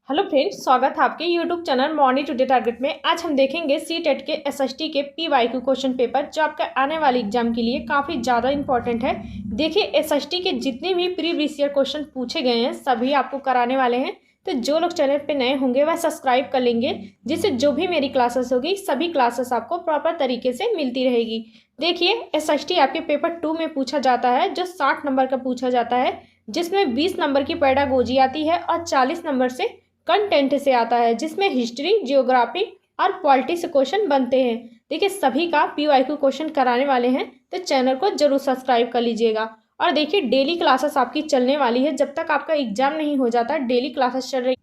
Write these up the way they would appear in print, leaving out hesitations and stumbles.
Hello friends, स्वागत है आपके YouTube channel morning today target में। आज हम देखेंगे सीटेट के एसएसटी के पीवाईक्यू क्वेश्चन पेपर जो आपके आने वाले एग्जाम के लिए काफ़ी ज़्यादा इंपॉर्टेंट है। देखिए, एसएसटी के जितने भी प्रीवियस ईयर क्वेश्चन पूछे गए हैं सभी आपको कराने वाले हैं। तो जो लोग चैनल पे नए होंगे वह सब्सक्राइब कर लेंगे, जिससे जो भी मेरी क्लासेस होगी सभी क्लासेस आपको प्रॉपर तरीके से मिलती रहेगी। देखिए, एसएसटी आपके पेपर 2 में पूछा जाता है, जो 60 नंबर का पूछा जाता है, जिसमें 20 नंबर की पेडागोजी आती है और 40 नंबर से कंटेंट से आता है, जिसमें हिस्ट्री, जियोग्राफी और पॉलिटी से क्वेश्चन बनते हैं। देखिए, सभी का पीवाईक्यू क्वेश्चन कराने वाले हैं, तो चैनल को जरूर सब्सक्राइब कर लीजिएगा। और देखिए, डेली क्लासेस आपकी चलने वाली है, जब तक आपका एग्जाम नहीं हो जाता डेली क्लासेस चल रही।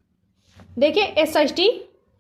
देखिए, एसएसटी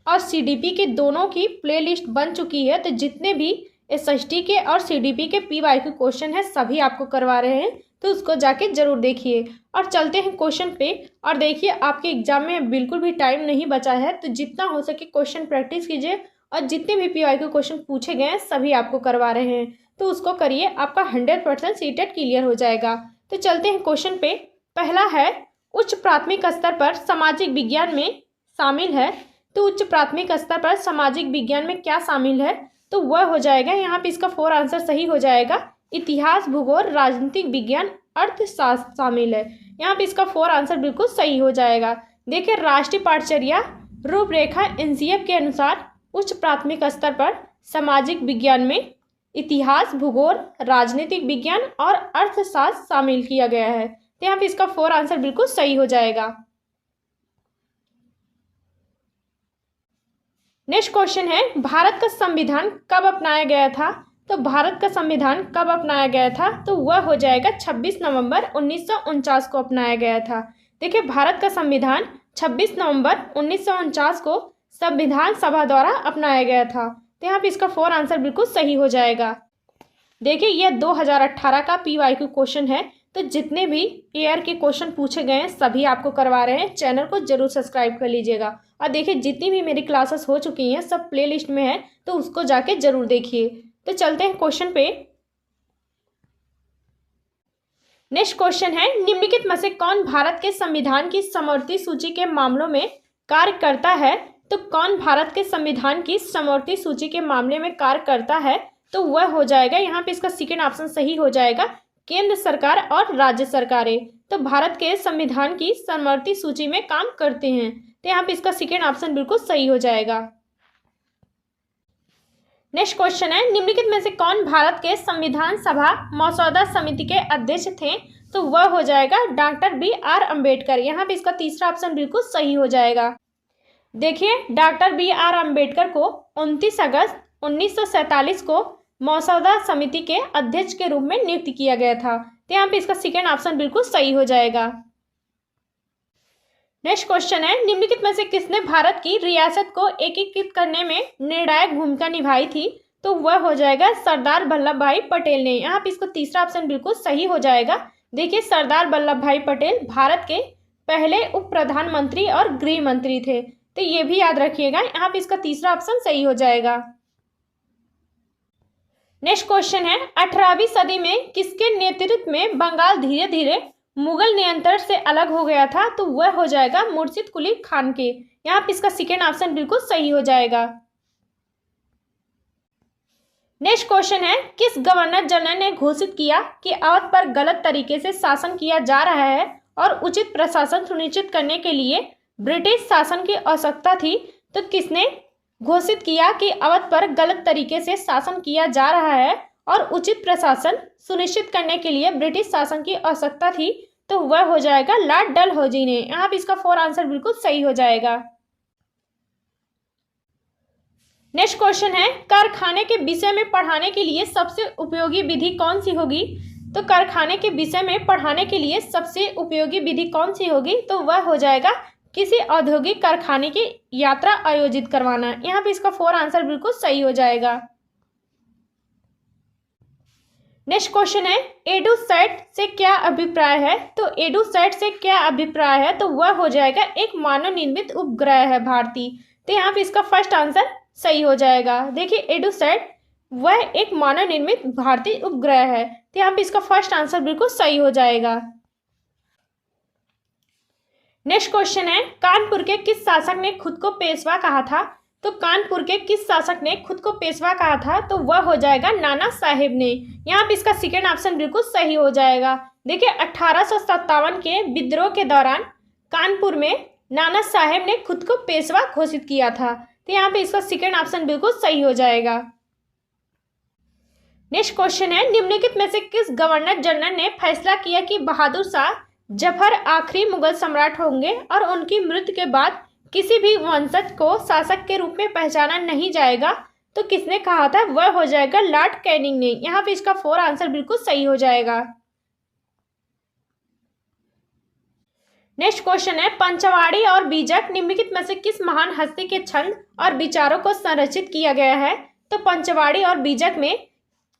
और सीडीपी के दोनों की प्लेलिस्ट बन चुकी है, तो जितने भी एसएसटी के और सीडीपी के पीवाईक्यू क्वेश्चन है सभी आपको करवा रहे हैं, तो उसको जाके जरूर देखिए। और चलते हैं क्वेश्चन पे। और देखिए, आपके एग्जाम में बिल्कुल भी टाइम नहीं बचा है, तो जितना हो सके क्वेश्चन प्रैक्टिस कीजिए और जितने भी पीवाईक्यू क्वेश्चन पूछे गए हैं सभी आपको करवा रहे हैं, तो उसको करिए, आपका 100% सीटेट क्लियर हो जाएगा। तो चलते हैं क्वेश्चन पे। पहला है, उच्च प्राथमिक स्तर पर सामाजिक विज्ञान में शामिल है। तो उच्च प्राथमिक स्तर पर सामाजिक विज्ञान में क्या शामिल है, तो वह हो जाएगा, यहाँ पे इसका 4 आंसर सही हो जाएगा, इतिहास, भूगोल, राजनीतिक विज्ञान, अर्थशास्त्र शामिल है। यहाँ पे इसका 4 आंसर बिल्कुल सही हो जाएगा। देखिए, राष्ट्रीय पाठचर्या रूपरेखा एनसीएफ के अनुसार उच्च प्राथमिक स्तर पर सामाजिक विज्ञान में इतिहास, भूगोल, राजनीतिक विज्ञान और अर्थशास्त्र शामिल किया गया है। तो यहाँ पे इसका 4 आंसर बिल्कुल सही हो जाएगा। नेक्स्ट क्वेश्चन है, भारत का संविधान कब अपनाया गया था। तो भारत का संविधान कब अपनाया गया था, तो वह हो जाएगा 26 नवंबर 1949 को अपनाया गया था। देखिए, भारत का संविधान 26 नवंबर 1949 को संविधान सभा द्वारा अपनाया गया था। तो यहाँ पे इसका 4 आंसर बिल्कुल सही हो जाएगा। देखिए, यह 2018 का पीवाईक्यू क्वेश्चन है, तो जितने भी ईयर के क्वेश्चन पूछे गए हैं सभी आपको करवा रहे हैं। चैनल को जरूर सब्सक्राइब कर लीजिएगा। और देखिए, जितनी भी मेरी क्लासेस हो चुकी हैं सब प्लेलिस्ट में है, तो उसको जाके जरूर देखिए। तो चलते हैं क्वेश्चन पे। नेक्स्ट क्वेश्चन है, निम्नलिखित में से कौन भारत के संविधान की समवर्ती सूची के मामलों में कार्य करता है। तो कौन भारत के संविधान की समवर्ती सूची के मामले में कार्य करता है, तो वह हो जाएगा, यहाँ पे इसका सेकेंड ऑप्शन सही हो जाएगा, केंद्र सरकार और राज्य सरकारें। तो भारत के संविधान की समवर्ती सूची में काम करते हैं, तो यहाँ पे इसका सेकेंड ऑप्शन बिल्कुल सही हो जाएगा। नेक्स्ट क्वेश्चन है, निम्नलिखित में से कौन भारत के संविधान सभा मसौदा समिति के अध्यक्ष थे। तो वह हो जाएगा डॉक्टर BR अम्बेडकर। यहाँ पे इसका तीसरा ऑप्शन बिल्कुल सही हो जाएगा। देखिए, डॉक्टर BR अम्बेडकर को 29 अगस्त 1947 को मसौदा समिति के अध्यक्ष के रूप में नियुक्त किया गया था। तो यहाँ पे इसका सेकेंड ऑप्शन बिल्कुल सही हो जाएगा। नेक्स्ट क्वेश्चन है, निम्नलिखित में से किसने भारत की रियासत को एकीकृत करने में निर्णायक भूमिका निभाई थी। तो वह हो जाएगा सरदार वल्लभ भाई पटेल ने। यहाँ पे इसका तीसरा ऑप्शन बिल्कुल सही हो जाएगा। देखिए, सरदार वल्लभ भाई पटेल भारत के पहले उप प्रधानमंत्री और गृह मंत्री थे, तो ये भी याद रखिएगा। यहाँ पे इसका तीसरा ऑप्शन सही हो जाएगा। नेक्स्ट क्वेश्चन है, 18वीं सदी में किसके नेतृत्व में बंगाल धीरे धीरे मुगल नियंत्रण से अलग हो गया था। तो वह हो जाएगा मुर्शिद कुली खान के। यहाँ पे इसका सेकेंड ऑप्शन बिल्कुल सही हो जाएगा। नेक्स्ट क्वेश्चन है, किस गवर्नर जनरल ने घोषित किया कि अवध पर गलत तरीके से शासन किया जा रहा है और उचित प्रशासन सुनिश्चित करने के लिए ब्रिटिश शासन की आवश्यकता थी। तो किसने घोषित किया कि अवध पर गलत तरीके से शासन किया जा रहा है और उचित प्रशासन सुनिश्चित करने के लिए ब्रिटिश शासन की आवश्यकता थी। तो वह हो जाएगा लॉर्ड डलहौजी ने। यहाँ पे इसका 4 आंसर बिल्कुल सही हो जाएगा। नेक्स्ट क्वेश्चन है, कारखाने के विषय में पढ़ाने के लिए सबसे उपयोगी विधि कौन सी होगी। तो कारखाने के विषय में पढ़ाने के लिए सबसे उपयोगी विधि कौन सी होगी, तो वह हो जाएगा किसी औद्योगिक कारखाने की यात्रा आयोजित करवाना। यहाँ पे इसका 4 आंसर बिल्कुल सही हो जाएगा। नेक्स्ट क्वेश्चन है, एडुसैट से क्या अभिप्राय है। तो एडुसैट से क्या अभिप्राय है, तो वह हो जाएगा एक मानव निर्मित उपग्रह है भारतीय। तो यहाँ पे इसका फर्स्ट आंसर सही हो जाएगा। देखिए, एडुसैट वह एक मानव निर्मित भारतीय उपग्रह है, तो यहाँ पे इसका फर्स्ट आंसर बिल्कुल सही हो जाएगा। नेक्स्ट क्वेश्चन है, कानपुर के किस शासक ने खुद को पेशवा कहा था? तो कानपुर के किस शासक ने खुद को पेशवा कहा था? तो वह हो जाएगा नाना साहेब ने। यहाँ पे इसका सेकेंड ऑप्शन बिल्कुल सही हो जाएगा। देखिए 1857 के विद्रोह के दौरान कानपुर में नाना साहेब ने खुद को पेशवा घोषित किया था। तो यहाँ पे इसका सेकेंड ऑप्शन बिल्कुल सही हो जाएगा। नेक्स्ट क्वेश्चन है, निम्नलिखित में से किस गवर्नर जनरल ने फैसला किया कि बहादुर शाह जफर आखिरी मुगल सम्राट होंगे और उनकी मृत्यु के बाद किसी भी वंशज को शासक के रूप में पहचाना नहीं जाएगा? तो किसने कहा था? वह हो जाएगा लॉर्ड कैनिंग ने। यहाँ पे इसका 4 आंसर बिल्कुल सही हो जाएगा। नेक्स्ट क्वेश्चन है, पंचवाड़ी और बीजक निम्नलिखित में से किस महान हस्ती के छंद और विचारों को संरचित किया गया है? तो पंचवाड़ी और बीजक में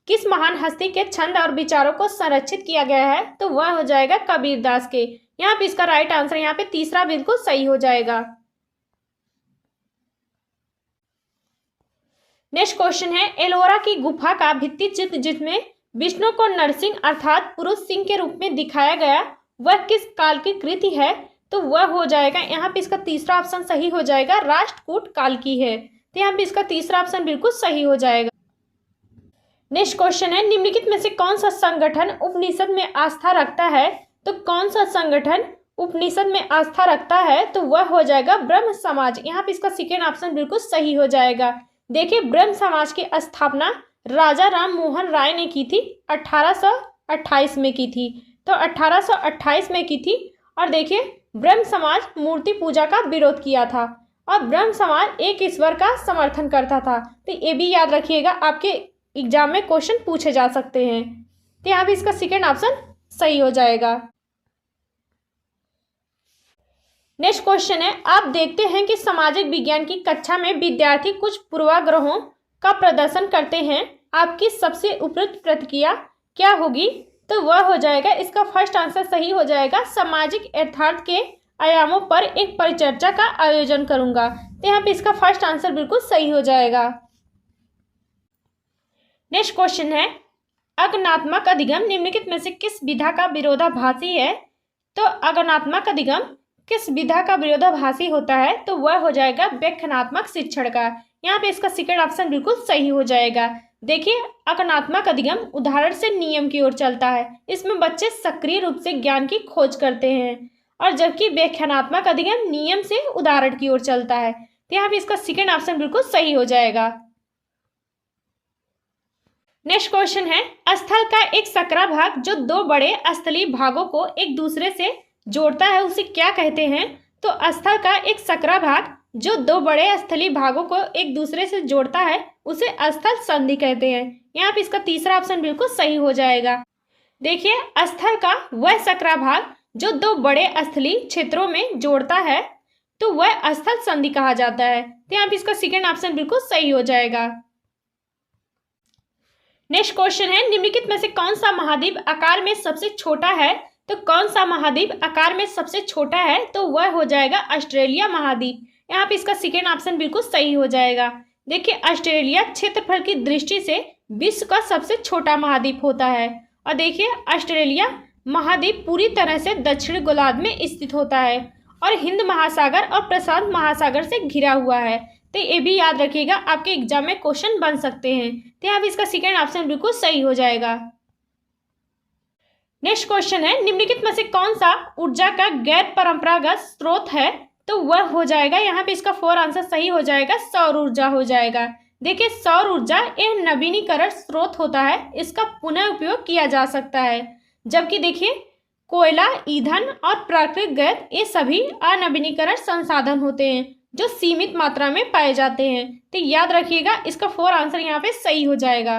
किस महान हस्ती के छंद और विचारों को संरक्षित किया गया है? तो वह हो जाएगा कबीरदास के। यहाँ पे इसका राइट आंसर यहाँ पे तीसरा बिल्कुल सही हो जाएगा। नेक्स्ट क्वेश्चन है, एलोरा की गुफा का भित्ति चित्र जिसमें विष्णु को नरसिंह अर्थात पुरुष सिंह के रूप में दिखाया गया, वह किस काल की कृति है? तो वह हो जाएगा, यहाँ पे इसका तीसरा ऑप्शन सही हो जाएगा, राष्ट्रकूट काल की है। तो यहाँ पे इसका तीसरा ऑप्शन बिल्कुल सही हो जाएगा। नेक्स्ट क्वेश्चन है, निम्नलिखित में से कौन सा संगठन उपनिषद में आस्था रखता है? तो कौन सा संगठन उपनिषद में आस्था रखता है? तो वह हो जाएगा ब्रह्म समाज। यहाँ पे इसका सेकेंड ऑप्शन बिल्कुल सही हो जाएगा। देखिए ब्रह्म समाज की स्थापना राजा राम मोहन राय ने की थी, 1828 में की थी। तो 1828 में की थी। और देखिए ब्रह्म समाज मूर्ति पूजा का विरोध किया था और ब्रह्म समाज एक ईश्वर का समर्थन करता था। तो ये भी याद रखिएगा, आपके एग्जाम में क्वेश्चन पूछे जा सकते हैं। तो यहाँ भी इसका सेकेंड ऑप्शन सही हो जाएगा। नेक्स्ट क्वेश्चन है, आप देखते हैं कि सामाजिक विज्ञान की कक्षा में विद्यार्थी कुछ पूर्वाग्रहों का प्रदर्शन करते हैं, आपकी सबसे उपयुक्त प्रतिक्रिया क्या होगी? तो वह हो जाएगा, इसका फर्स्ट आंसर सही हो जाएगा, सामाजिक यथार्थ के आयामों पर एक परिचर्चा का आयोजन करूंगा। तो यहाँ पे इसका फर्स्ट आंसर बिल्कुल सही हो जाएगा। नेक्स्ट क्वेश्चन है, अगनात्मक अधिगम निम्नलिखित में से किस विधा का विरोधाभासी है? तो अगनात्मक अधिगम किस विधा का विरोधाभासी होता है? तो वह हो जाएगा व्याख्यानात्मक शिक्षण का। यहाँ पे इसका सेकंड ऑप्शन बिल्कुल सही हो जाएगा। देखिए अगनात्मक अधिगम उदाहरण से नियम की ओर चलता है, इसमें बच्चे सक्रिय रूप से ज्ञान की खोज करते हैं, और जबकि व्याख्यानात्मक अधिगम नियम से उदाहरण की ओर चलता है। तो यहाँ पे इसका सेकंड ऑप्शन बिल्कुल सही हो जाएगा। नेक्स्ट क्वेश्चन है, स्थल का एक सकरा भाग जो दो बड़े स्थलीय भागों को एक दूसरे से जोड़ता है उसे क्या कहते हैं? तो स्थल का एक सकरा भाग जो दो बड़े स्थलीय भागों को एक दूसरे से जोड़ता है उसे स्थल संधि कहते हैं। यहाँ पे इसका तीसरा ऑप्शन बिल्कुल सही हो जाएगा। देखिए स्थल का वह सकरा भाग जो दो बड़े स्थलीय क्षेत्रों में जोड़ता है तो वह स्थल संधि कहा जाता है। तो यहाँ पे इसका सेकेंड ऑप्शन बिल्कुल सही हो जाएगा। नेक्स्ट क्वेश्चन है, निम्नलिखित में से कौन सा महाद्वीप आकार में सबसे छोटा है? तो कौन सा महाद्वीप आकार में सबसे छोटा है? तो वह हो जाएगा ऑस्ट्रेलिया महाद्वीप। यहाँ पे इसका सेकेंड ऑप्शन बिल्कुल सही हो जाएगा। देखिए ऑस्ट्रेलिया क्षेत्रफल की दृष्टि से विश्व का सबसे छोटा महाद्वीप होता है, और देखिए ऑस्ट्रेलिया महाद्वीप पूरी तरह से दक्षिण गोलार्ध में स्थित होता है और हिंद महासागर और प्रशांत महासागर से घिरा हुआ है। तो ये भी याद रखिएगा, आपके एग्जाम में क्वेश्चन बन सकते हैं। तो यहाँ पे इसका सेकेंड ऑप्शन बिल्कुल सही हो जाएगा। नेक्स्ट क्वेश्चन है, निम्नलिखित में से कौन सा ऊर्जा का गैर परंपरागत स्रोत है? तो वह हो जाएगा, यहाँ पे इसका 4 आंसर सही हो जाएगा, सौर ऊर्जा हो जाएगा। देखिए सौर ऊर्जा एक नवीनीकरण स्रोत होता है, इसका पुनः उपयोग किया जा सकता है, जबकि देखिए कोयला, ईंधन और प्राकृतिक गैस ये सभी अनवीनीकरण संसाधन होते हैं जो सीमित मात्रा में पाए जाते हैं। तो याद रखिएगा, इसका 4 आंसर यहाँ पे सही हो जाएगा।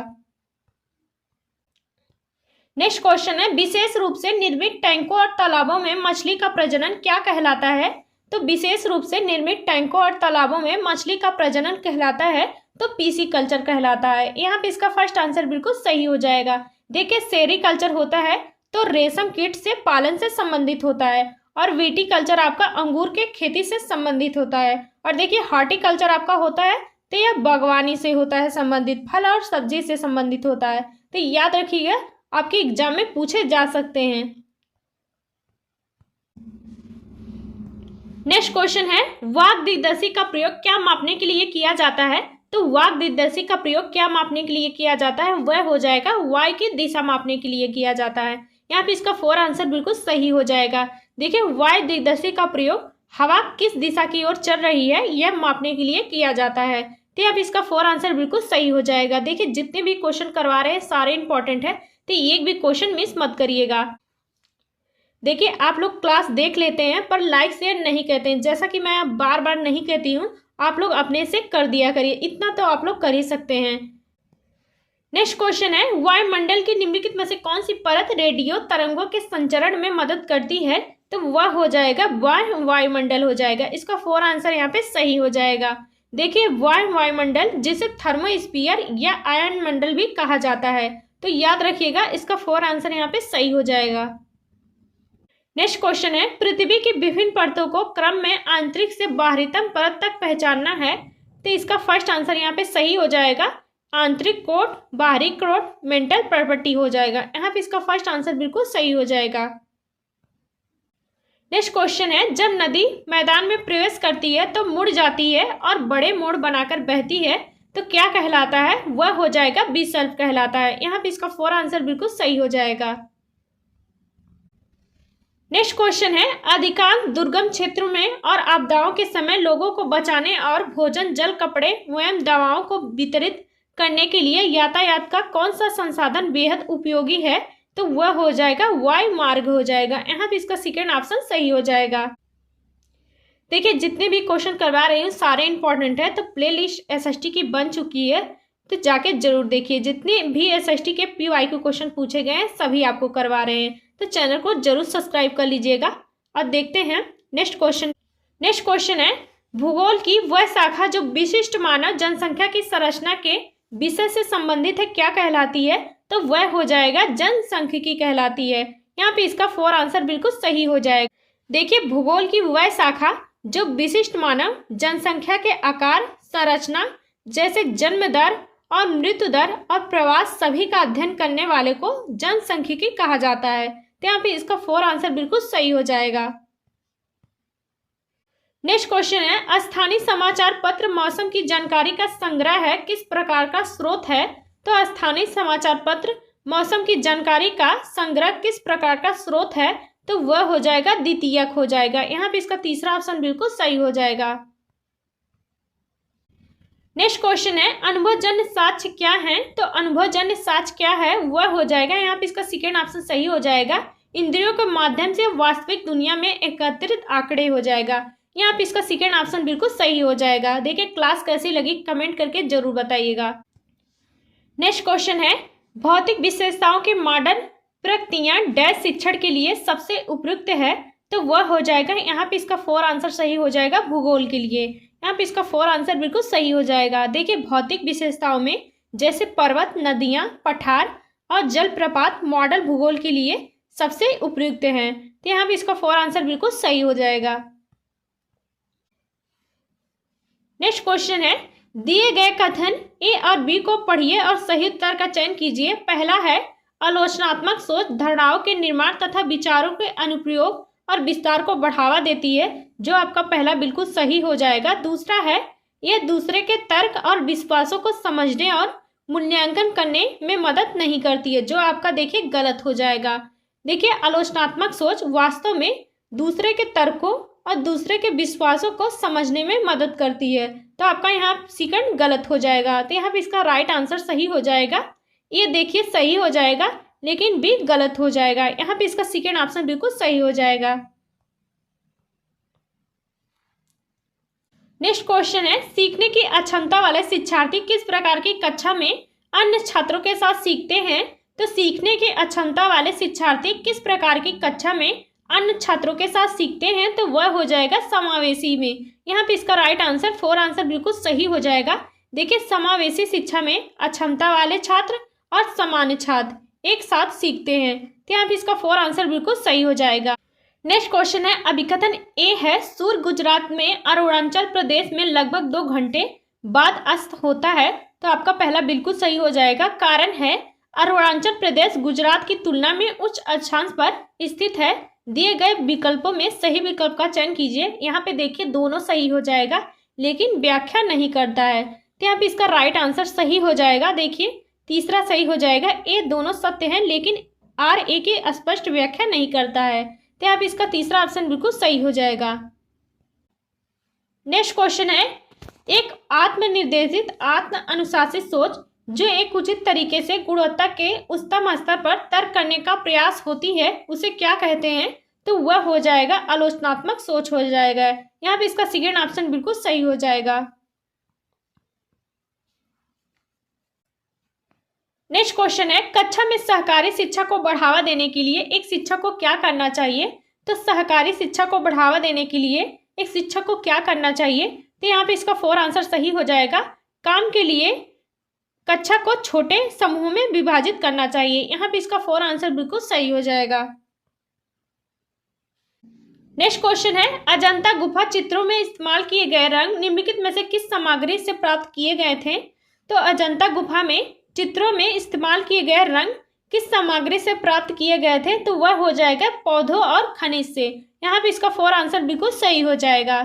नेक्स्ट क्वेश्चन है, विशेष रूप से निर्मित टैंकों और तालाबों में मछली का प्रजनन क्या कहलाता है? तो विशेष रूप से निर्मित टैंकों और तालाबों में मछली का प्रजनन कहलाता है तो पीसी कल्चर कहलाता है। यहाँ पे इसका फर्स्ट आंसर बिल्कुल सही हो जाएगा। देखिए सेरीकल्चर होता है तो रेशम कीट से पालन से संबंधित होता है, और विटीकल्चर आपका अंगूर के खेती से संबंधित होता है, और देखिए हॉर्टिकल्चर आपका होता है तो यह बागवानी से होता है संबंधित, फल और सब्जी से संबंधित होता है। तो याद रखिएगा, आपके एग्जाम में पूछे जा सकते हैं। नेक्स्ट क्वेश्चन है वाक दिग्दर्शी का प्रयोग क्या मापने के लिए किया जाता है। तो वाक दिग्दर्शी का प्रयोग क्या मापने के लिए किया जाता है, वह हो जाएगा वायु की दिशा मापने के लिए किया जाता है। यहाँ पे इसका 4 आंसर बिल्कुल सही हो जाएगा। देखिए वायु दिग्दर्शी का प्रयोग हवा किस दिशा की ओर चल रही है यह मापने के लिए किया जाता है। तो यहाँ पे इसका 4 आंसर बिल्कुल सही हो जाएगा। देखिए जितने भी क्वेश्चन करवा रहे हैं सारे इंपॉर्टेंट है, तो एक भी क्वेश्चन मिस मत करिएगा। देखिए आप लोग क्लास देख लेते हैं पर लाइक शेयर नहीं कहते हैं, जैसा कि मैं बार बार नहीं कहती हूँ, आप लोग अपने से कर दिया करिए, इतना तो आप लोग कर ही सकते हैं। नेक्स्ट क्वेश्चन है वायुमंडल की निम्नलिखित में से कौन सी परत रेडियो तरंगों के संचरण में मदद करती है। तो वह हो जाएगा वायुमंडल हो जाएगा। इसका 4 आंसर यहाँ पे सही हो जाएगा। देखिए वायुमंडल जिसे थर्मोस्फीयर या आयन मंडल भी कहा जाता है, तो याद रखिएगा इसका 4 आंसर यहाँ पे सही हो जाएगा। नेक्स्ट क्वेश्चन है पृथ्वी की विभिन्न परतों को क्रम में आंतरिक से बाहरीतम परत तक पहचानना है। तो इसका फर्स्ट आंसर यहाँ पे सही हो जाएगा। आंतरिक कोट, बाहरी कोट, मेंटल प्रॉपर्टी हो जाएगा। यहाँ पे इसका फर्स्ट आंसर बिल्कुल सही हो जाएगा। नेक्स्ट क्वेश्चन है जब नदी मैदान में प्रवेश करती है तो मुड़ जाती है और बड़े मोड़ बनाकर बहती है, तो क्या कहलाता है, वह हो जाएगा विसर्प कहलाता है। यहाँ पे इसका 4 आंसर बिल्कुल सही हो जाएगा। नेक्स्ट क्वेश्चन है अधिकांश दुर्गम क्षेत्रों में और आपदाओं के समय लोगों को बचाने और भोजन, जल, कपड़े एवं दवाओं को वितरित करने के लिए यातायात का कौन सा संसाधन बेहद उपयोगी है। तो वह हो जाएगा वायु मार्ग हो जाएगा। यहाँ पे इसका सेकेंड ऑप्शन सही हो जाएगा। देखिए जितने भी क्वेश्चन करवा रही हूँ सारे इंपॉर्टेंट है, तो प्लेलिस्ट एसएसटी की बन चुकी है, तो जाके जरूर देखिए। जितने भी एसएसटी के पीवाईक्यू क्वेश्चन पूछे गए हैं सभी आपको करवा रहे हैं, तो चैनल को जरूर सब्सक्राइब कर लीजिएगा। और देखते हैं नेक्स्ट क्वेश्चन। नेक्स्ट क्वेश्चन है भूगोल की वह शाखा जो विशिष्ट मानव जनसंख्या की संरचना के विषय से संबंधित है क्या कहलाती है। तो वह हो जाएगा जनसांख्यिकी कहलाती है। यहाँ पे इसका 4 आंसर बिल्कुल सही हो जाएगा। देखिए भूगोल की वह शाखा जो विशिष्ट मानव जनसंख्या के आकार, संरचना जैसे जन्म दर और मृत्यु दर और प्रवास सभी का अध्ययन करने वाले को जनसांख्यिकी कहा जाता है। तो यहाँ पे इसका 4 आंसर बिल्कुल सही हो जाएगा। नेक्स्ट क्वेश्चन है स्थानीय समाचार पत्र मौसम की जानकारी का संग्रह है किस प्रकार का स्रोत है। तो स्थानीय समाचार पत्र मौसम की जानकारी का संग्रह किस प्रकार का स्रोत है। तो वह हो जाएगा द्वितीयक हो जाएगा। यहाँ पे इसका तीसरा ऑप्शन बिल्कुल सही हो जाएगा। नेक्स्ट क्वेश्चन है अनुभवजन्य साक्ष्य क्या है। तो अनुभवजन्य साक्ष्य क्या है वह हो जाएगा, यहाँ पे इसका सेकेंड ऑप्शन सही हो जाएगा, इंद्रियों के माध्यम से वास्तविक दुनिया में एकत्रित आंकड़े हो जाएगा। यहाँ पे इसका सेकेंड ऑप्शन बिल्कुल सही हो जाएगा। देखिए क्लास कैसी लगी कमेंट करके जरूर बताइएगा। नेक्स्ट क्वेश्चन है भौतिक विशेषताओं के मॉडल प्रक्रियाएं डैश शिक्षण के लिए सबसे उपयुक्त है। तो वह हो जाएगा, यहाँ पे इसका 4 आंसर सही हो जाएगा भूगोल के लिए। यहाँ पे इसका 4 आंसर बिल्कुल सही हो जाएगा। देखिए भौतिक विशेषताओं में जैसे पर्वत, नदियां, पठार और जलप्रपात मॉडल भूगोल के लिए सबसे उपयुक्त हैं। तो यहाँ पे इसका 4 आंसर बिल्कुल सही हो जाएगा। नेक्स्ट क्वेश्चन है दिए गए कथन ए और बी को पढ़िए और सही उत्तर का चयन कीजिए। पहला है आलोचनात्मक सोच धारणाओं के निर्माण तथा विचारों के अनुप्रयोग और विस्तार को बढ़ावा देती है, जो आपका पहला बिल्कुल सही हो जाएगा। दूसरा है यह दूसरे के तर्क और विश्वासों को समझने और मूल्यांकन करने में मदद नहीं करती है, जो आपका देखिए गलत हो जाएगा। देखिए आलोचनात्मक सोच वास्तव में दूसरे के तर्कों और दूसरे के विश्वासों को समझने में मदद करती है, तो आपका यहाँ सेकंड गलत हो जाएगा। तो यहाँ पे इसका राइट आंसर सही हो जाएगा। ये देखिए सही हो जाएगा लेकिन बी गलत हो जाएगा। यहाँ पे इसका सेकेंड ऑप्शन बिल्कुल सही हो जाएगा। नेक्स्ट क्वेश्चन है सीखने की अक्षमता वाले शिक्षार्थी किस प्रकार की कक्षा में अन्य छात्रों के साथ सीखते हैं। तो सीखने की अक्षमता वाले शिक्षार्थी किस प्रकार की कक्षा में अन्य छात्रों के साथ सीखते हैं। तो वह हो जाएगा समावेशी में। यहाँ पे इसका राइट आंसर 4 आंसर बिल्कुल सही हो जाएगा। देखिए समावेशी शिक्षा में अक्षमता वाले छात्र और सामान्य छात्र एक साथ सीखते हैं, तो यहाँ पे इसका 4 आंसर बिल्कुल सही हो जाएगा। नेक्स्ट क्वेश्चन है अभिकथन ए है सूर्य गुजरात में अरुणाचल प्रदेश में लगभग 2 घंटे बाद अस्त होता है। तो आपका पहला बिल्कुल सही हो जाएगा। कारण है अरुणाचल प्रदेश गुजरात की तुलना में उच्च अक्षांश पर स्थित है, दिए गए विकल्पों में सही विकल्प का चयन कीजिए। यहाँ पे देखिए दोनों सही हो जाएगा, लेकिन व्याख्या नहीं करता है, तो यहाँ पे इसका राइट आंसर सही हो जाएगा। देखिए तीसरा सही हो जाएगा, ए दोनों सत्य हैं लेकिन आर ए की स्पष्ट व्याख्या नहीं करता है, तो यहाँ पे इसका तीसरा ऑप्शन बिल्कुल सही हो जाएगा। नेक्स्ट क्वेश्चन है, एक आत्मनिर्देशित आत्म अनुशासित सोच जो एक उचित तरीके से गुणवत्ता के उच्चतम स्तर पर तर्क करने का प्रयास होती है उसे क्या कहते हैं? तो वह हो जाएगा आलोचनात्मक सोच हो जाएगा। यहाँ पे इसका सेकेंड ऑप्शन बिल्कुल सही हो जाएगा। नेक्स्ट क्वेश्चन है, कक्षा में सहकारी शिक्षा को बढ़ावा देने के लिए एक शिक्षक को क्या करना चाहिए? तो सहकारी शिक्षा को बढ़ावा देने के लिए एक शिक्षक को क्या करना चाहिए? तो यहाँ पे इसका 4 आंसर सही हो जाएगा। काम के लिए कक्षा को छोटे समूहों में विभाजित करना चाहिए। यहाँ पे इसका 4 आंसर बिल्कुल सही हो जाएगा। नेक्स्ट क्वेश्चन है, अजंता गुफा चित्रों में इस्तेमाल किए गए रंग निम्नलिखित में से किस सामग्री से प्राप्त किए गए थे? तो अजंता गुफा में चित्रों में इस्तेमाल किए गए रंग किस सामग्री से प्राप्त किए गए थे? तो वह हो जाएगा पौधों और खनिज से। यहाँ पे इसका 4 आंसर बिल्कुल सही हो जाएगा।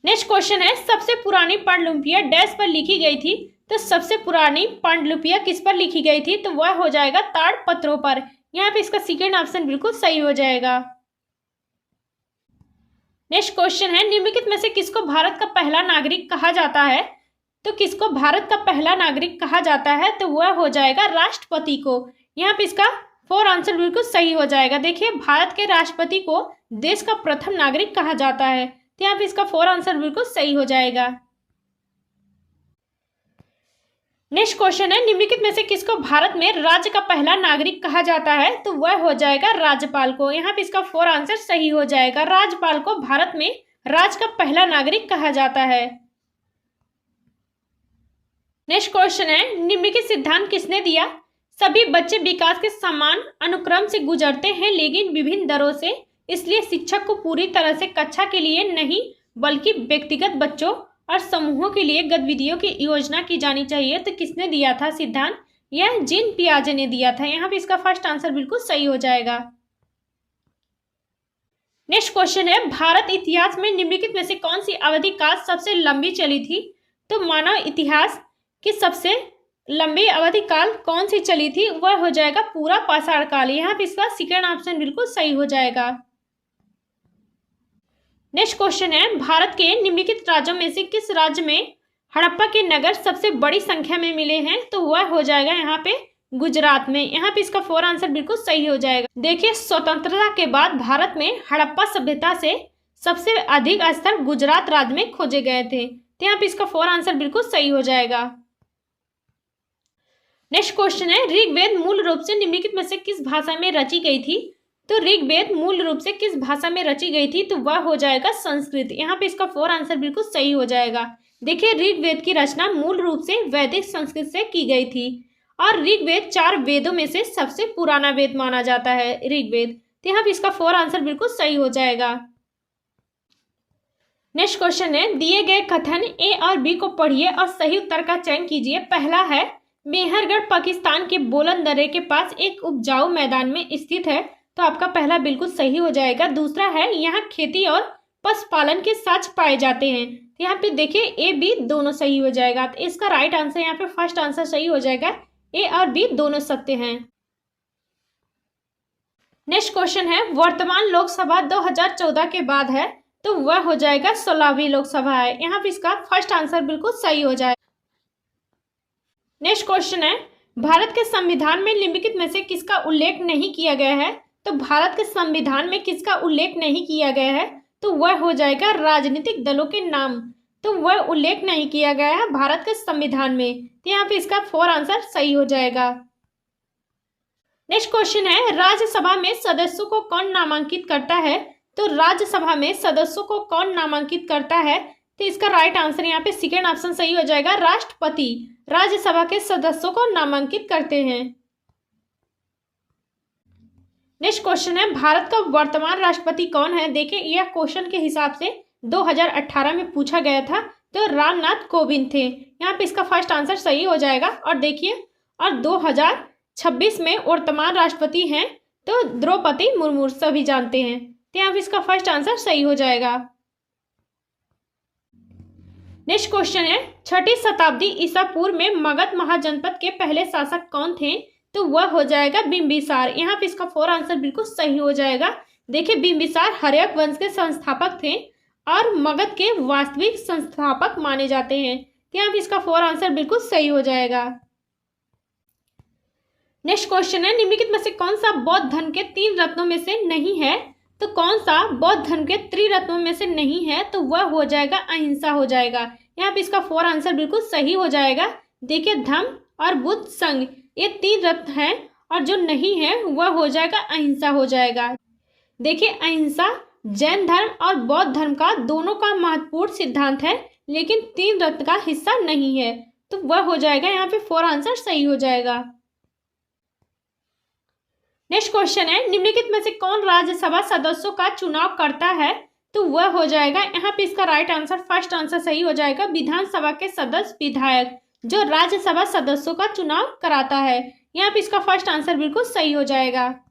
नेक्स्ट क्वेश्चन है, सबसे पुरानी पांडुलिपियां डैश पर लिखी गई थी? तो सबसे पुरानी पांडुलिपियां किस पर लिखी गई थी? तो वह हो जाएगा ताड़पत्रों पर। यहाँ पे इसका सेकेंड ऑप्शन बिल्कुल सही हो जाएगा। नेक्स्ट क्वेश्चन है, निम्नलिखित में से किसको भारत का पहला नागरिक कहा जाता है? तो किसको भारत का पहला नागरिक कहा जाता है? तो वह हो जाएगा राष्ट्रपति को। यहाँ पे इसका 4 आंसर बिल्कुल सही हो जाएगा। देखिए भारत के राष्ट्रपति को देश का प्रथम नागरिक कहा जाता है, तो यहाँ पे इसका 4 आंसर बिल्कुल सही हो जाएगा। नेक्स्ट क्वेश्चन है, निम्नलिखित में से किसको भारत में राज्य का पहला नागरिक कहा जाता है? तो वह हो जाएगा राज्यपाल को। यहाँ पे इसका 4 आंसर सही हो जाएगा। राज्यपाल को भारत में राज्य का पहला नागरिक कहा जाता है। नेक्स्ट क्वेश्चन है, निम्नलिखित सिद्धांत किसने दिया? सभी बच्चे विकास के समान अनुक्रम से गुजरते हैं लेकिन विभिन्न दरों से, इसलिए शिक्षक को पूरी तरह से कक्षा के लिए नहीं बल्कि व्यक्तिगत बच्चों और समूहों के लिए गतिविधियों की योजना की जानी चाहिए। तो किसने दिया था सिद्धांत? यह जीन पियाजे ने दिया था। यहाँ पे इसका फर्स्ट आंसर बिल्कुल सही हो जाएगा। नेक्स्ट क्वेश्चन है, भारत इतिहास में निम्नलिखित में से कौन सी अवधि काल सबसे लंबी चली थी? तो मानव इतिहास की सबसे लंबी अवधि काल कौन सी चली थी? वह हो जाएगा पूरा पाषाण काल। यहाँ पे इसका सेकेंड ऑप्शन बिल्कुल सही हो जाएगा। नेक्स्ट क्वेश्चन है, भारत के निम्नलिखित राज्यों में से किस राज्य में हड़प्पा के नगर सबसे बड़ी संख्या में मिले हैं? तो वह हो जाएगा यहाँ पे गुजरात में। यहाँ पे इसका 4 आंसर बिल्कुल सही हो जाएगा। देखिए स्वतंत्रता के बाद भारत में हड़प्पा सभ्यता से सबसे अधिक स्थल गुजरात राज्य में खोजे गए थे, तो यहाँ पे इसका 4 आंसर बिल्कुल सही हो जाएगा। नेक्स्ट क्वेश्चन है, ऋग्वेद मूल रूप से निम्नलिखित में से किस भाषा में रची गई थी? तो ऋग्वेद मूल रूप से किस भाषा में रची गई थी? तो वह हो जाएगा संस्कृत। यहाँ पे इसका 4 आंसर बिल्कुल सही हो जाएगा। देखिए ऋग्वेद की रचना मूल रूप से वैदिक संस्कृत से की गई थी और ऋग्वेद 4 वेदों में से सबसे पुराना वेद माना जाता है ऋग्वेद। तो यहाँ पे इसका 4 आंसर बिल्कुल सही हो जाएगा। नेक्स्ट क्वेश्चन है, दिए गए कथन ए और बी को पढ़िए और सही उत्तर का चयन कीजिए। पहला है, मेहरगढ़ पाकिस्तान के बोलन दर्रे के पास एक उपजाऊ मैदान में स्थित है, तो आपका पहला बिल्कुल सही हो जाएगा। दूसरा है, यहाँ खेती और पशुपालन के साक्ष्य पाए जाते हैं, तो यहाँ पे देखिए ए बी दोनों सही हो जाएगा। तो इसका राइट आंसर यहाँ पे फर्स्ट आंसर सही हो जाएगा, ए और बी दोनों सत्य हैं। नेक्स्ट क्वेश्चन है, वर्तमान लोकसभा 2014 के बाद है, तो वह हो जाएगा 16वीं लोकसभा है। यहाँ पे इसका फर्स्ट आंसर बिल्कुल सही हो जाएगा। नेक्स्ट क्वेश्चन है, भारत के संविधान में निम्नलिखित में से किसका उल्लेख नहीं किया गया है? तो भारत के संविधान में किसका उल्लेख नहीं किया गया है? तो वह हो जाएगा राजनीतिक दलों के नाम, तो वह उल्लेख नहीं किया गया है भारत के संविधान में। तो यहाँ पे इसका 4 आंसर सही हो जाएगा। नेक्स्ट क्वेश्चन है, राज्यसभा में सदस्यों को कौन नामांकित करता है? तो राज्यसभा में सदस्यों को कौन नामांकित करता है? तो इसका राइट आंसर यहाँ पे सेकेंड ऑप्शन सही हो जाएगा, राष्ट्रपति राज्यसभा के सदस्यों को नामांकित करते हैं। नेक्स्ट क्वेश्चन है, भारत का वर्तमान राष्ट्रपति कौन है? देखिए यह क्वेश्चन के हिसाब से 2018 में पूछा गया था, तो रामनाथ कोविंद थे। यहाँ पे इसका फर्स्ट आंसर सही हो जाएगा। और देखिए और 2026 में वर्तमान राष्ट्रपति हैं तो द्रौपदी मुर्मू सभी जानते हैं। तो यहाँ पे इसका फर्स्ट आंसर सही हो जाएगा। नेक्स्ट क्वेश्चन है, 6ठी शताब्दी ईसा पूर्व में मगध महाजनपद के पहले शासक कौन थे? तो वह हो जाएगा बिंबिसार। यहाँ पे इसका 4 आंसर बिल्कुल सही हो जाएगा। देखिए बिंबिसार हर्यक वंश के संस्थापक थे और मगध के वास्तविक संस्थापक माने जाते हैं। तो यहाँ पे इसका 4 आंसर बिल्कुल सही हो जाएगा। नेक्स्ट क्वेश्चन है, निम्नलिखित में से कौन सा बौद्ध धर्म के 3 रत्नों में से नहीं है? तो कौन सा बौद्ध धर्म के त्रिरत्नों में से नहीं है? तो वह हो जाएगा अहिंसा हो जाएगा। यहाँ पे इसका 4 आंसर बिल्कुल सही हो जाएगा। देखिए धम्म और बुद्ध संघ ये 3 रत्न हैं और जो नहीं है वह हो जाएगा अहिंसा हो जाएगा। देखिए अहिंसा जैन धर्म और बौद्ध धर्म का दोनों का महत्वपूर्ण सिद्धांत है, लेकिन 3 रत्न का हिस्सा नहीं है, तो वह हो जाएगा यहाँ पे 4 आंसर सही हो जाएगा। नेक्स्ट क्वेश्चन है, निम्नलिखित में से कौन राज्यसभा सदस्यों का चुनाव करता है? तो वह हो जाएगा यहाँ पे इसका राइट आंसर फर्स्ट आंसर सही हो जाएगा। विधानसभा के सदस्य विधायक जो राज्यसभा सदस्यों का चुनाव कराता है। यहाँ पे इसका फर्स्ट आंसर बिल्कुल सही हो जाएगा।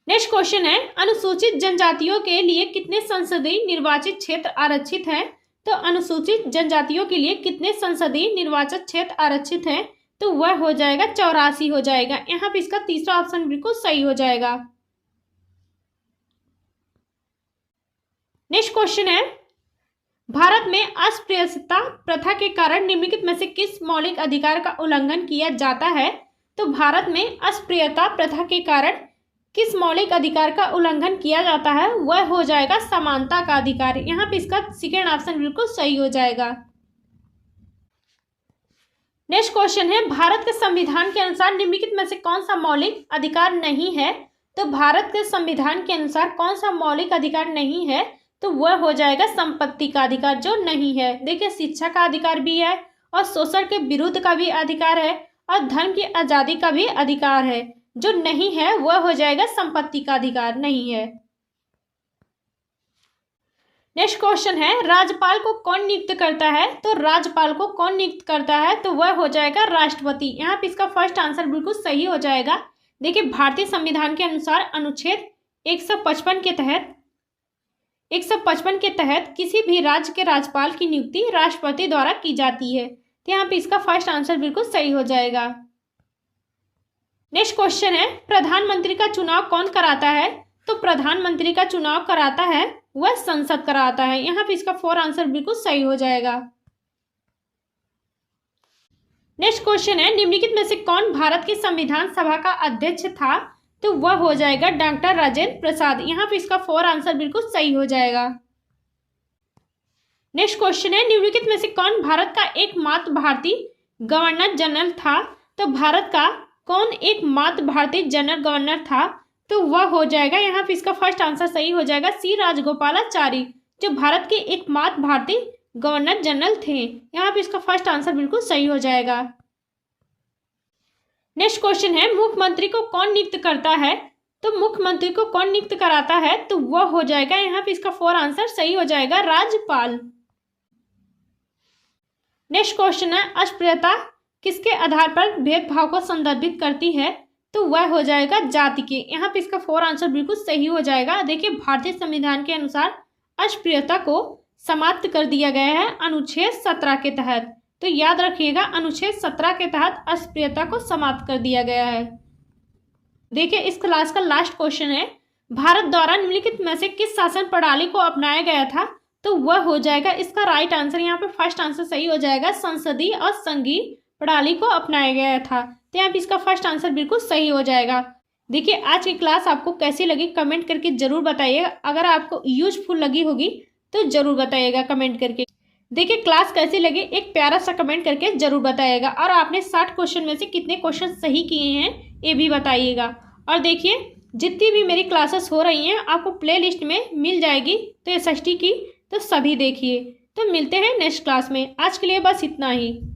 नेक्स्ट क्वेश्चन है, अनुसूचित जनजातियों के लिए कितने संसदीय निर्वाचित क्षेत्र आरक्षित हैं? तो अनुसूचित जनजातियों के लिए कितने संसदीय निर्वाचित क्षेत्र आरक्षित हैं? तो वह हो जाएगा 84 हो जाएगा। यहाँ पे इसका तीसरा ऑप्शन बिल्कुल सही हो जाएगा। नेक्स्ट क्वेश्चन है, भारत में अस्पृश्यता प्रथा के कारण निम्नलिखित में से किस मौलिक अधिकार का उल्लंघन किया जाता है? तो भारत में अस्पृश्यता प्रथा के कारण किस मौलिक अधिकार का उल्लंघन किया जाता है? वह हो जाएगा समानता का अधिकार। यहाँ पे इसका सेकेंड ऑप्शन बिल्कुल सही हो जाएगा। नेक्स्ट क्वेश्चन है, भारत के संविधान के अनुसार निम्नलिखित में से कौन सा मौलिक अधिकार नहीं है? तो भारत के संविधान के अनुसार कौन सा मौलिक अधिकार नहीं है? तो वह हो जाएगा संपत्ति का अधिकार जो नहीं है। देखिए शिक्षा का अधिकार भी है और शोषण के विरुद्ध का भी अधिकार है और धर्म की आजादी का भी अधिकार है। जो नहीं है वह हो जाएगा संपत्ति का अधिकार नहीं है। नेक्स्ट क्वेश्चन है, राज्यपाल को कौन नियुक्त करता है? तो राज्यपाल को कौन नियुक्त करता है? तो वह हो जाएगा राष्ट्रपति। यहाँ पे इसका फर्स्ट आंसर बिल्कुल सही हो जाएगा। देखिए भारतीय संविधान के अनुसार अनुच्छेद 155 के तहत किसी भी राज्य के राज्यपाल की नियुक्ति राष्ट्रपति द्वारा की जाती है। तो यहाँ पे इसका फर्स्ट आंसर बिल्कुल सही हो जाएगा। नेक्स्ट क्वेश्चन है, प्रधानमंत्री का चुनाव कौन कराता है? तो प्रधानमंत्री का चुनाव कराता है वह संसद कराता है। यहाँ पे इसका 4 आंसर बिल्कुल सही हो जाएगा। नेक्स्ट क्वेश्चन है, निम्नलिखित में से कौन भारत की संविधान सभा का अध्यक्ष था? तो वह हो जाएगा डॉक्टर राजेंद्र प्रसाद। यहाँ पे इसका 4 आंसर बिल्कुल सही हो जाएगा। नेक्स्ट क्वेश्चन है, निम्नलिखित में से कौन भारत का एकमात्र भारतीय गवर्नर जनरल था? तो भारत का कौन एकमात्र भारतीय जनरल गवर्नर था? तो वह हो जाएगा यहाँ पे इसका फर्स्ट आंसर सही हो जाएगा सी राजगोपालाचारी जो भारत के एकमात्र भारतीय गवर्नर जनरल थे। यहाँ पे इसका फर्स्ट आंसर बिल्कुल सही हो जाएगा। नेक्स्ट क्वेश्चन है, मुख्यमंत्री को कौन नियुक्त करता है? तो मुख्यमंत्री को कौन नियुक्त कराता है? तो वह हो जाएगा यहाँ पे इसका 4 आंसर सही हो जाएगा राज्यपाल। नेक्स्ट क्वेश्चन है, अस्पृश्यता किसके आधार पर भेदभाव को संदर्भित करती है? तो वह हो जाएगा जाति के। यहाँ पे इसका 4 आंसर बिल्कुल सही हो जाएगा। देखिए भारतीय संविधान के अनुसार अस्पृश्यता को समाप्त कर दिया गया है अनुच्छेद 17 के तहत। तो याद रखिएगा अनुच्छेद 17 के तहत अस्पृश्यता को समाप्त कर दिया गया है। देखिए इस क्लास का लास्ट क्वेश्चन है, भारत द्वारा निम्नलिखित में से किस शासन प्रणाली को अपनाया गया था? तो वह हो जाएगा इसका राइट आंसर यहाँ पे फर्स्ट आंसर सही हो जाएगा संसदीय और संघीय प्रणाली को अपनाया गया था। तो यहाँ पे इसका फर्स्ट आंसर बिल्कुल सही हो जाएगा। देखिए आज की क्लास आपको कैसी लगी कमेंट करके जरूर बताइएगा। अगर आपको यूजफुल लगी होगी तो जरूर बताइएगा कमेंट करके। देखिए क्लास कैसी लगी एक प्यारा सा कमेंट करके जरूर बताइएगा। और आपने 60 क्वेश्चन में से कितने क्वेश्चन सही किए हैं ये भी बताइएगा। और देखिए जितनी भी मेरी क्लासेस हो रही हैं आपको प्ले लिस्ट में मिल जाएगी तो SST की, तो सभी देखिए। तो मिलते हैं नेक्स्ट क्लास में। आज के लिए बस इतना ही।